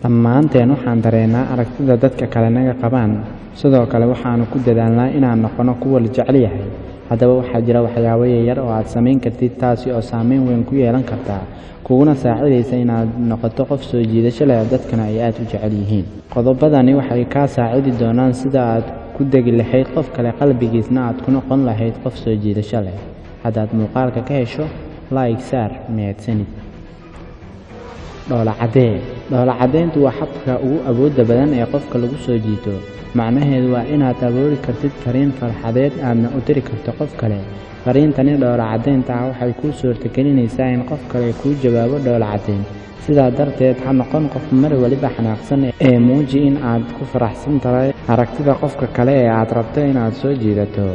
dhammaanteen waxaan dareennaa aragtida dadka kale naga qabaan, sidoo kale waxaanu ku dadaalnaa inaan noqono kuwa la jecel yahay. Haddaba waxaa jira waxyaabo yaryar oo aad samayn kartid taasi oo saameyn weyn ku yeelan karta, kuguna saacidaysa inaad noqoto qof soo jiidasho leh oo dadkana ay aad u jecel yihiin. Qodobadani waxay kaa saacidi doonaan sida aad ku degi lahayd qof kale qalbigiisna aad ku noqon lahayd qof soo jiidasho leh. Haddaad muuqaalka ka hesho, like saar, mahadsanid. Dhoola caddayntu waa habka ugu awoodda badan ee qofka lagu soo jiito. Macnaheedu waa inaad abuuri kartid fariin farxadeed aadna u diri karto qof kale. Fariintani dhoola caddaynta ah waxay kuu suurtagelinaysaa in qof kale kuu jawaabo dhoola caddayn. Sidaa darteed, ha noqon qof mar waliba xanaaqsan ee muuji in aad ku faraxsan tahay aragtida qofka kale ee aad rabto inaad soo jiidato.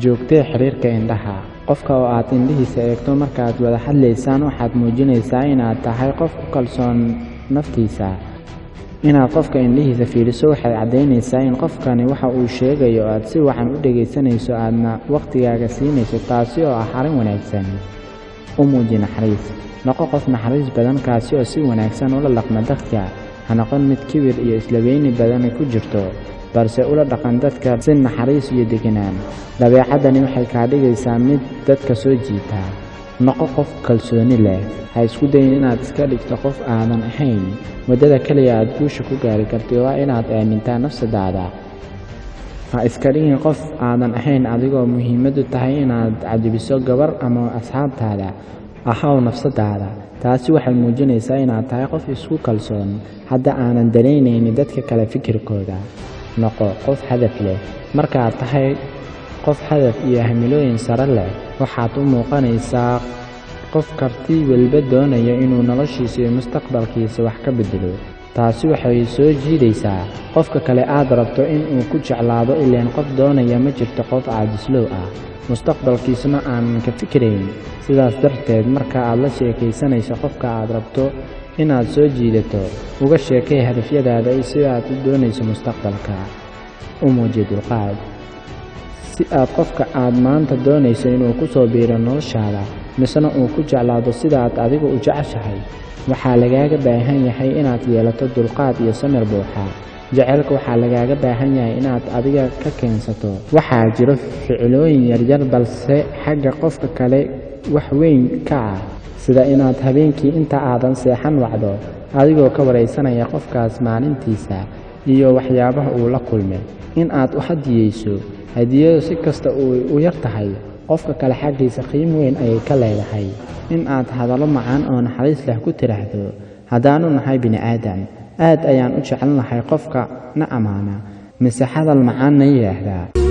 Joogtee xiriirka indhaha. Qofka oo aad indhihiisa eegto markaad wada hadlaysaan waxaad muujinaysaa inaad tahay qof ku kalsoon naftiisa. Inaad qofka indhihiisa fiiriso waxay caddaynaysaa in qofkani waxa uu sheegayo aad si wacan u dhegaysanayso aadna waqtigaaga siinayso, taasi oo ah arrin wanaagsan. U muuji naxariis. Noqo qof naxariis badan kaasi oo si wanaagsan ula dhaqma dadka. Ha noqon mid kibir iyo isla weyni badan ku jirto, balse ula dhaqan dadka si naxariis iyo deganaan. Dabeecadani waxay kaa dhigaysaa mid dadka soo jiita. Noqo qof kalsooni leh. Ha isku dayin inaad iska dhigto qof aadan ahayn. Waddada kaliya aad guusha ku gaari karto waa inaad aamintaa nafsadaada. Ha iska dhigin qof aadan ahayn adigoo muhiimadu tahay inaad cajabiso gabar ama asxaabtaada. Ahaw nafsadaada. Taasi waxay muujinaysaa inaad tahay qof isku kalsoon, hadda aanan danaynaynin dadka kale fikirkooda. Noqo qof hadaf leh. Markaad tahay qof hadaf iyo himilooyin sare leh, waxaad u muuqanaysaa qof karti walba doonaya inuu noloshiisa iyo mustaqbalkiisa wax ka beddelo. Taasi waxay soo jiidaysaa qofka kale aad rabto inuu ku jeclaado, ileen qof doonaya ma jirto qof caajislow ah, mustaqbalkiisuna aanan ka fikirayn. Sidaas darteed, marka aad la sheekaysanayso qofka aad rabto inaad soo jiidato, uga sheekay hadafyadaada iyo sida aad u doonayso mustaqbalka. U muuji dulqaad. Si aad qofka aad maanta doonayso inuu ku soo biiro noloshaada, misna uu ku jeclaado sida aad adigu u jeceshahay, waxaa lagaaga baahan yahay inaad yeelato dulqaad iyo samir buuxa. Jacaylka waxaa lagaaga baahan yahay inaad adiga ka keensato. Waxaa jiro ficilooyin yaryar balse xagga qofka kale wax weyn ka ah, sida inaad habeenkii inta aadan seexan wacdo adigoo ka waraysanaya qofkaas maalintiisa iyo waxyaabaha uu la kulmay. In aad u hadiyeyso hadiyadu si kasta u yar tahay, qofka kale xaggiisa qiimo weyn ayay ka leedahay. In aad hadallo macaan oo naxariis leh ku tiraahdo. Haddaanu nahay bini'aadam, aad ayaan u jecelnahay qofka na ammaana mise hadal macaan na yidhaahdaa.